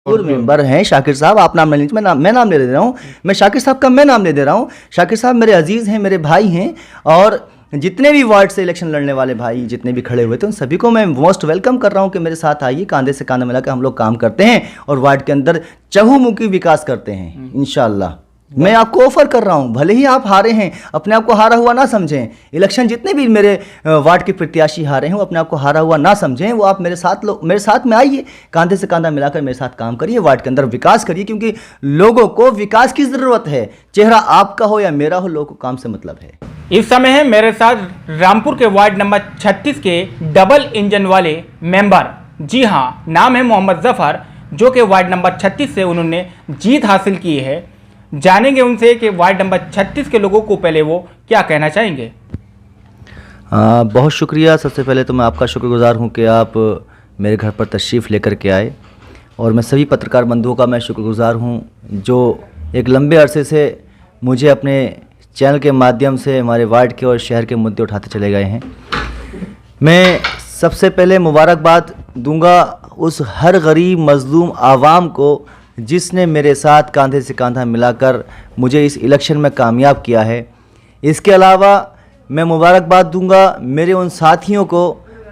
और मेंबर हैं शाकिर साहब, आप नाम ले लीजिए, मैं नाम ले दे रहा हूँ, मैं शाकिर साहब का मैं नाम ले दे रहा हूँ। शाकिर साहब मेरे अजीज़ हैं, मेरे भाई हैं, और जितने भी वार्ड से इलेक्शन लड़ने वाले भाई जितने भी खड़े हुए थे उन सभी को मैं मोस्ट वेलकम कर रहा हूँ कि मेरे साथ आइए, कांधे से कांधा मिलाकर हम लोग काम करते हैं और वार्ड के अंदर चहुमुखी विकास करते हैं इंशाल्लाह। मैं आपको ऑफर कर रहा हूं, भले ही आप हारे हैं, अपने आप को हारा हुआ ना समझें। इलेक्शन जितने भी मेरे वार्ड के प्रत्याशी हारे हैं वो अपने आप को हारा हुआ ना समझें, वो आप मेरे साथ में आइए, कांधे से कांधा मिलाकर मेरे साथ काम करिए, वार्ड के अंदर विकास करिए, क्योंकि लोगों को विकास की ज़रूरत है। चेहरा आपका हो या मेरा हो, लोगों को काम से मतलब है। इस समय है मेरे साथ रामपुर के वार्ड नंबर 36 के डबल इंजन वाले मेंबर, जी हाँ, नाम है मोहम्मद जफर, जो कि वार्ड नंबर 36 से उन्होंने जीत हासिल की है। जानेंगे उनसे कि वार्ड नंबर 36 के लोगों को पहले वो क्या कहना चाहेंगे। बहुत शुक्रिया। सबसे पहले तो मैं आपका शुक्रगुजार हूं कि आप मेरे घर पर तशरीफ़ लेकर के आए, और मैं सभी पत्रकार बंधुओं का मैं शुक्रगुजार हूं जो एक लंबे अरसे से मुझे अपने चैनल के माध्यम से हमारे वार्ड के और शहर के मुद्दे उठाते चले गए हैं। मैं सबसे पहले मुबारकबाद दूंगा उस हर गरीब मज़लूम आवाम को जिसने मेरे साथ कांधे से कांधा मिलाकर मुझे इस इलेक्शन में कामयाब किया है। इसके अलावा मैं मुबारकबाद दूंगा मेरे उन साथियों को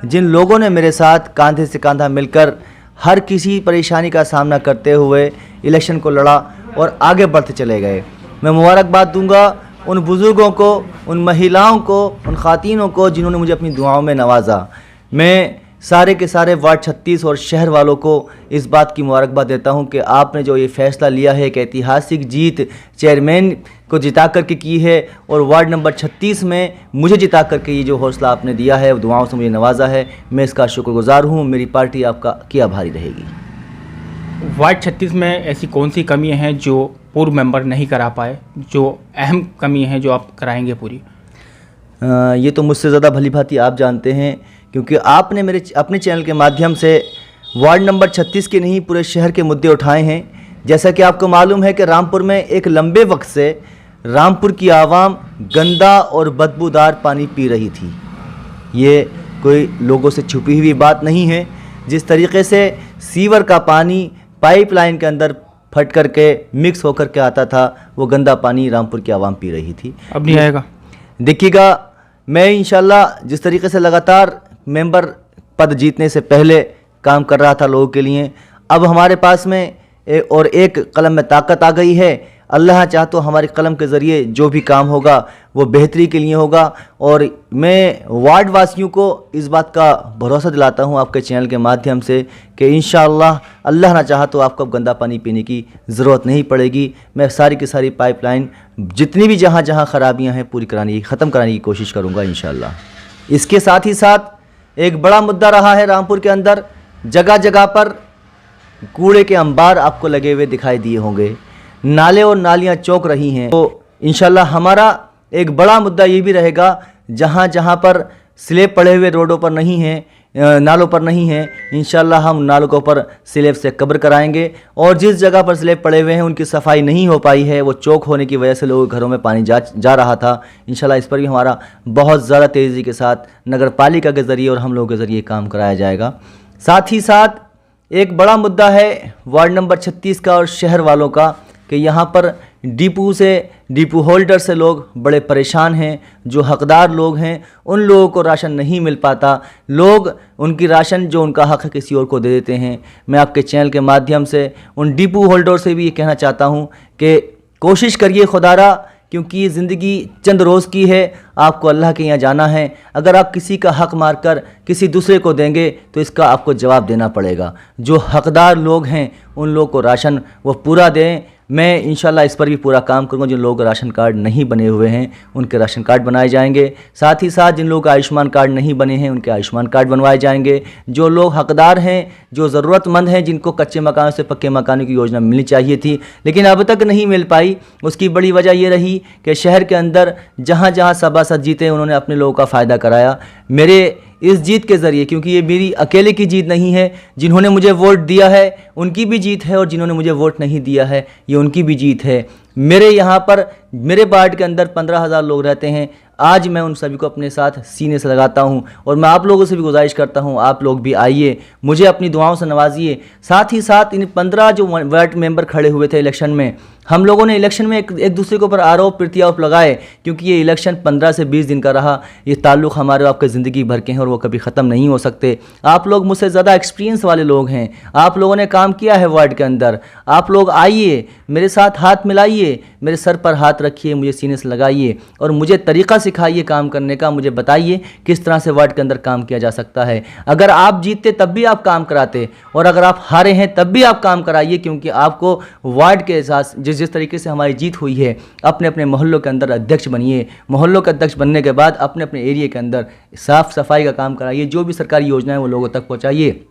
जिन लोगों ने मेरे साथ कांधे से कांधा मिलकर हर किसी परेशानी का सामना करते हुए इलेक्शन को लड़ा और आगे बढ़ते चले गए। मैं मुबारकबाद दूंगा उन बुज़ुर्गों को, उन महिलाओं को, उन ख़ातीनों को जिन्होंने मुझे अपनी दुआओं में नवाजा। मैं सारे के सारे वार्ड 36 और शहर वालों को इस बात की मुबारकबाद देता हूं कि आपने जो ये फ़ैसला लिया है कि ऐतिहासिक जीत चेयरमैन को जिता करके की है, और वार्ड नंबर 36 में मुझे जिता करके ये जो हौसला आपने दिया है, दुआओं से मुझे नवाजा है, मैं इसका शुक्रगुजार हूं। मेरी पार्टी आपका की आभारी रहेगी। वार्ड 36 में ऐसी कौन सी कमी है जो पूर्व मेंबर नहीं करा पाए, जो अहम कमी है जो आप कराएंगे पूरी? ये तो मुझसे ज़्यादा भली भांति आप जानते हैं, क्योंकि आपने मेरे अपने चैनल के माध्यम से वार्ड नंबर 36 के नहीं पूरे शहर के मुद्दे उठाए हैं। जैसा कि आपको मालूम है कि रामपुर में एक लंबे वक्त से रामपुर की आवाम गंदा और बदबूदार पानी पी रही थी। ये कोई लोगों से छुपी हुई बात नहीं है। जिस तरीके से सीवर का पानी पाइपलाइन के अंदर फट करके मिक्स होकर के आता था, वो गंदा पानी रामपुर की आवाम पी रही थी। अब नहीं आएगा। देखिएगा, मैं इंशाल्लाह जिस तरीके से लगातार मेंबर पद जीतने से पहले काम कर रहा था लोगों के लिए, अब हमारे पास में एक कलम में ताकत आ गई है। अल्लाह चाहे तो हमारे कलम के ज़रिए जो भी काम होगा वो बेहतरी के लिए होगा, और मैं वार्ड वासियों को इस बात का भरोसा दिलाता हूं आपके चैनल के माध्यम से कि इंशाअल्लाह अल्लाह ना चाहा तो आपको गंदा पानी पीने की ज़रूरत नहीं पड़ेगी। मैं सारी की सारी पाइपलाइन जितनी भी जहां जहां ख़राबियां हैं पूरी ख़त्म कराने की कोशिश करूँगा इंशाअल्लाह। इसके साथ ही साथ एक बड़ा मुद्दा रहा है रामपुर के अंदर, जगह जगह पर कूड़े के अंबार आपको लगे हुए दिखाई दिए होंगे, नाले और नालियां चौक रही हैं। तो इंशाल्लाह हमारा एक बड़ा मुद्दा ये भी रहेगा, जहां जहां पर स्लेब पड़े हुए रोडों पर नहीं हैं, नालों पर नहीं हैं, इंशाल्लाह हम नालों के ऊपर स्लेब से कवर कराएंगे, और जिस जगह पर स्लेब पड़े हुए हैं उनकी सफाई नहीं हो पाई है, वो चौक होने की वजह से लोगों के घरों में पानी जा रहा था, इंशाल्लाह इस पर भी हमारा बहुत ज़्यादा तेज़ी के साथ नगर पालिका के ज़रिए और हम लोगों के ज़रिए काम कराया जाएगा। साथ ही साथ एक बड़ा मुद्दा है वार्ड नंबर 36 का और शहर वालों का कि यहाँ पर डिपो होल्डर से लोग बड़े परेशान हैं। जो हकदार लोग हैं उन लोगों को राशन नहीं मिल पाता, लोग उनकी राशन जो उनका हक है किसी और को दे देते हैं। मैं आपके चैनल के माध्यम से उन डिपो होल्डर से भी ये कहना चाहता हूँ कि कोशिश करिए खुदारा, क्योंकि ये ज़िंदगी चंद रोज़ की है, आपको अल्लाह के यहाँ जाना है। अगर आप किसी का हक मारकर किसी दूसरे को देंगे तो इसका आपको जवाब देना पड़ेगा। जो हकदार लोग हैं उन लोगों को राशन वो पूरा दें। मैं इंशाल्लाह इस पर भी पूरा काम करूंगा। जिन लोगों के राशन कार्ड नहीं बने हुए हैं उनके राशन कार्ड बनाए जाएंगे, साथ ही साथ जिन लोगों के आयुष्मान कार्ड नहीं बने हैं उनके आयुष्मान कार्ड बनवाए जाएंगे। जो लोग हकदार हैं, जो ज़रूरतमंद हैं, जिनको कच्चे मकानों से पक्के मकानों की योजना मिलनी चाहिए थी लेकिन अब तक नहीं मिल पाई, उसकी बड़ी वजह ये रही कि शहर के अंदर जहाँ जहाँ सभासद जीते उन्होंने अपने लोगों का फ़ायदा कराया। मेरे इस जीत के ज़रिए, क्योंकि ये मेरी अकेले की जीत नहीं है, जिन्होंने मुझे वोट दिया है उनकी भी जीत है और जिन्होंने मुझे वोट नहीं दिया है ये उनकी भी जीत है। मेरे यहाँ पर मेरे वार्ड के अंदर 15,000 लोग रहते हैं। आज मैं उन सभी को अपने साथ सीने से लगाता हूँ और मैं आप लोगों से भी गुजारिश करता हूँ, आप लोग भी आइए, मुझे अपनी दुआओं से नवाजिए। साथ ही साथ इन 15 जो वार्ड मेंबर खड़े हुए थे इलेक्शन में, हम लोगों ने इलेक्शन में एक दूसरे के ऊपर आरोप प्रत्यारोप लगाए, क्योंकि ये इलेक्शन 15 से 20 दिन का रहा। ये ताल्लुक़ हमारे आपके ज़िंदगी भर के हैं और वो कभी ख़त्म नहीं हो सकते। आप लोग मुझसे ज़्यादा एक्सपीरियंस वाले लोग हैं, आप लोगों ने काम किया है वार्ड के अंदर। आप लोग आइए, मेरे साथ हाथ मिलाइए, मेरे सर पर हाथ रखिए, मुझे सीने से लगाइए और मुझे तरीक़ा सिखाइए काम करने का। मुझे बताइए किस तरह से वार्ड के अंदर काम किया जा सकता है। अगर आप जीतते तब भी आप काम कराते और अगर आप हारे हैं तब भी आप काम कराइए, क्योंकि आपको वार्ड के साथ जिस तरीके से हमारी जीत हुई है, अपने अपने मोहल्लों के अंदर अध्यक्ष बनिए। मोहल्लों के अध्यक्ष बनने के बाद अपने अपने एरिया के अंदर साफ़ सफाई का काम कराइए, जो भी सरकारी योजनाएं वो लोगों तक पहुंचाइए।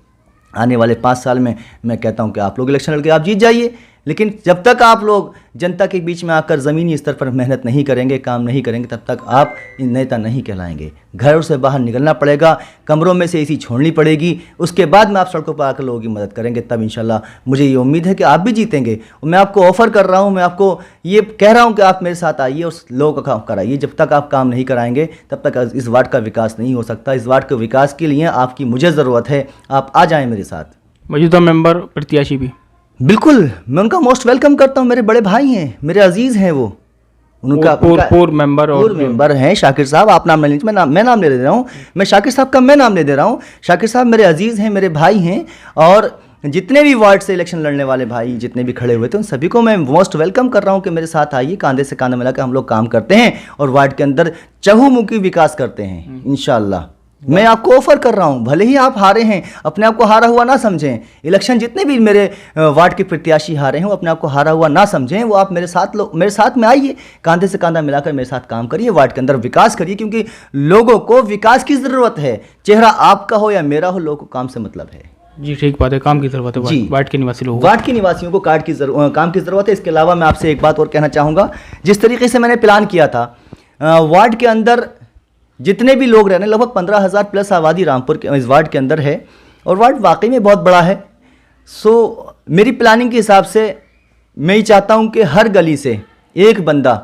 आने वाले 5 साल में मैं कहता हूं कि आप लोग इलेक्शन लड़के आप जीत जाइए, लेकिन जब तक आप लोग जनता के बीच में आकर ज़मीनी स्तर पर मेहनत नहीं करेंगे, काम नहीं करेंगे, तब तक आप नेता नहीं कहलाएंगे। घरों से बाहर निकलना पड़ेगा, कमरों में से एसी छोड़नी पड़ेगी, उसके बाद में आप सड़कों पर आकर लोगों की मदद करेंगे, तब इंशाल्लाह मुझे ये उम्मीद है कि आप भी जीतेंगे। और मैं आपको ऑफ़र कर रहा हूँ, मैं आपको ये कह रहा हूँ कि आप मेरे साथ आइए और लोगों का काम कराइए। जब तक आप काम नहीं कराएंगे तब तक इस वार्ड का विकास नहीं हो सकता। इस वार्ड के विकास के लिए आपकी मुझे ज़रूरत है, आप आ जाएँ मेरे साथ। मौजूदा मेंबर प्रत्याशी भी बिल्कुल, मैं उनका मोस्ट वेलकम करता हूँ। मेरे बड़े भाई हैं, मेरे अजीज़ हैं वो। उनका पूर्व मेंबर हैं शाकिर साहब। आप नाम ले लीजिए, मैं नाम ले दे रहा हूँ। मैं शाकिर साहब का मैं नाम ले दे रहा हूँ। शाकिर साहब मेरे अजीज़ हैं, मेरे भाई हैं और जितने भी वार्ड से इलेक्शन लड़ने वाले भाई जितने भी खड़े हुए थे उन सभी को मैं मोस्ट वेलकम कर रहा हूँ कि मेरे साथ आइए, कांधे से कांधा मिलाकर हम लोग काम करते हैं और वार्ड के अंदर चहुमुखी विकास करते हैं इंशाअल्लाह। मैं आपको ऑफर कर रहा हूं, भले ही आप हारे हैं, अपने आप को हारा हुआ ना समझें। इलेक्शन जितने भी मेरे वार्ड के प्रत्याशी हारे हैं वो अपने आप को हारा हुआ ना समझें। वो आप मेरे साथ में आइए, कांधे से कांधा मिलाकर मेरे साथ काम करिए, वार्ड के अंदर विकास करिए, क्योंकि लोगों को विकास की ज़रूरत है। चेहरा आपका हो या मेरा हो, लोगों को काम से मतलब है। जी ठीक बात है, काम की ज़रूरत है। जी, वार्ड के निवासी लोग, वार्ड के निवासियों को काम की ज़रूरत है। इसके अलावा मैं आपसे एक बात और कहना चाहूँगा, जिस तरीके से मैंने प्लान किया था, वार्ड के अंदर जितने भी लोग रह रहे हैं, लगभग 15,000 प्लस आबादी रामपुर के इस वार्ड के अंदर है और वार्ड वाकई में बहुत बड़ा है। सो मेरी प्लानिंग के हिसाब से मैं ये चाहता हूँ कि हर गली से एक बंदा,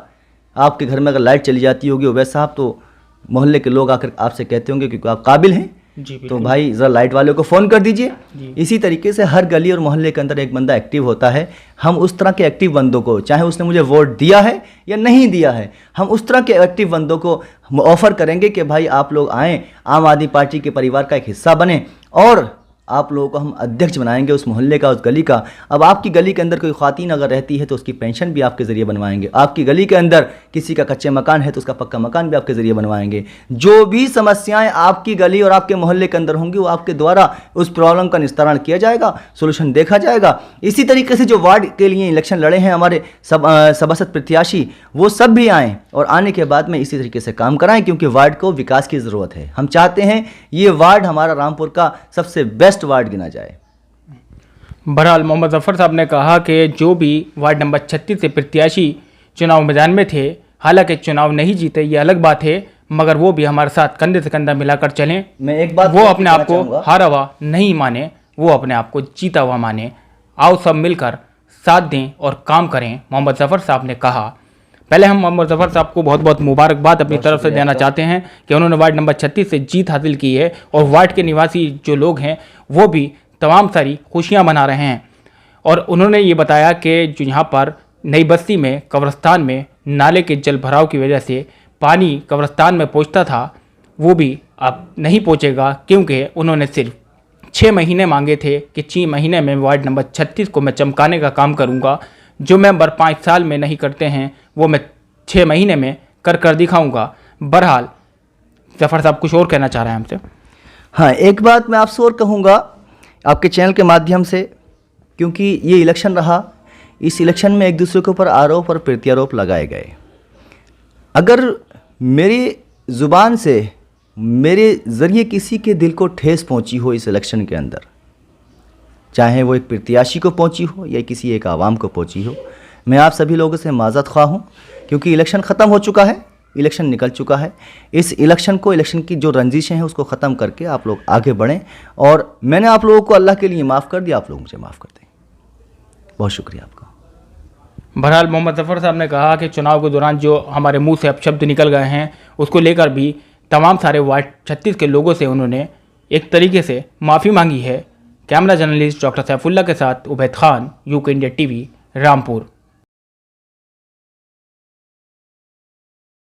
आपके घर में अगर लाइट चली जाती होगी वैसे साहब, तो मोहल्ले के लोग आकर आपसे कहते होंगे क्योंकि आप काबिल हैं, तो भाई ज़रा लाइट वाले को फ़ोन कर दीजिए। इसी तरीके से हर गली और मोहल्ले के अंदर एक बंदा एक्टिव होता है। हम उस तरह के एक्टिव बंदों को, चाहे उसने मुझे वोट दिया है या नहीं दिया है, हम उस तरह के एक्टिव बंदों को ऑफ़र करेंगे कि भाई आप लोग आएँ, आम आदमी पार्टी के परिवार का एक हिस्सा बने और आप लोगों को हम अध्यक्ष बनाएंगे उस मोहल्ले का, उस गली का। अब आपकी गली के अंदर कोई ख़वातीन अगर रहती है तो उसकी पेंशन भी आपके ज़रिए बनवाएंगे। आपकी गली के अंदर किसी का कच्चे मकान है तो उसका पक्का मकान भी आपके ज़रिए बनवाएंगे। जो भी समस्याएं आपकी गली और आपके मोहल्ले के अंदर होंगी वो आपके द्वारा उस प्रॉब्लम का निस्तारण किया जाएगा, सोल्यूशन देखा जाएगा। इसी तरीके से जो वार्ड के लिए इलेक्शन लड़े हैं हमारे सभासद प्रत्याशी, वो सब भी आएँ और आने के बाद में इसी तरीके से काम कराएँ, क्योंकि वार्ड को विकास की ज़रूरत है। हम चाहते हैं ये वार्ड हमारा रामपुर का सबसे बेस्ट वार्ड गिना जाए। बहरहाल मोहम्मद जफ़र साहब ने कहा कि जो भी वार्ड नंबर 36 से प्रत्याशी चुनाव मैदान में थे, हालांकि चुनाव नहीं जीते ये अलग बात है, मगर वो भी हमारे साथ कंधे से कंधा मिलाकर चलें। मैं एक बात वो अपने आप को हारा हुआ नहीं माने, वो अपने आप को जीता हुआ माने। आओ सब मिलकर साथ दें और काम करें, मोहम्मद जफ़र साहब ने कहा। पहले हम मोहम्मद जफ़र साहब को बहुत बहुत मुबारकबाद अपनी तरफ से देना चाहते हैं कि उन्होंने वार्ड नंबर 36 से जीत हासिल की है और वार्ड के निवासी जो लोग हैं वो भी तमाम सारी खुशियां मना रहे हैं। और उन्होंने ये बताया कि जो यहाँ पर नई बस्ती में कब्रिस्तान में नाले के जल भराव की वजह से पानी कब्रिस्तान में पहुँचता था, वो भी अब नहीं पहुँचेगा, क्योंकि उन्होंने सिर्फ 6 महीने मांगे थे कि 6 महीने में वार्ड नंबर 36 को मैं चमकाने का काम करूँगा। जो मेंबर 5 साल में नहीं करते हैं वो मैं 6 महीने में कर दिखाऊंगा। बहरहाल जफ़र साहब कुछ और कहना चाह रहे हैं हमसे। हाँ, एक बात मैं आपसे और कहूँगा आपके चैनल के माध्यम से, क्योंकि ये इलेक्शन रहा, इस इलेक्शन में एक दूसरे के ऊपर आरोप और प्रत्यारोप लगाए गए। अगर मेरी ज़ुबान से मेरे ज़रिए किसी के दिल को ठेस पहुँची हो इस इलेक्शन के अंदर, चाहे वो एक प्रत्याशी को पहुंची हो या किसी एक आवाम को पहुंची हो, मैं आप सभी लोगों से माज़रत ख्वाह हूँ, क्योंकि इलेक्शन ख़त्म हो चुका है, इलेक्शन निकल चुका है। इस इलेक्शन की जो रंजिशें हैं उसको ख़त्म करके आप लोग आगे बढ़ें और मैंने आप लोगों को अल्लाह के लिए माफ़ कर दिया, आप लोग मुझे माफ़ कर दें। बहुत शुक्रिया आपका। बहरहाल मोहम्मद जफ़र साहब ने कहा कि चुनाव के दौरान जो हमारे मुंह से अपशब्द निकल गए हैं उसको लेकर भी तमाम सारे वार्ड 36 के लोगों से उन्होंने एक तरीके से माफ़ी मांगी है। कैमरा जर्नलिस्ट डॉक्टर सैफुल्ला के साथ Ubaid Khan, UK India TV, Rampur.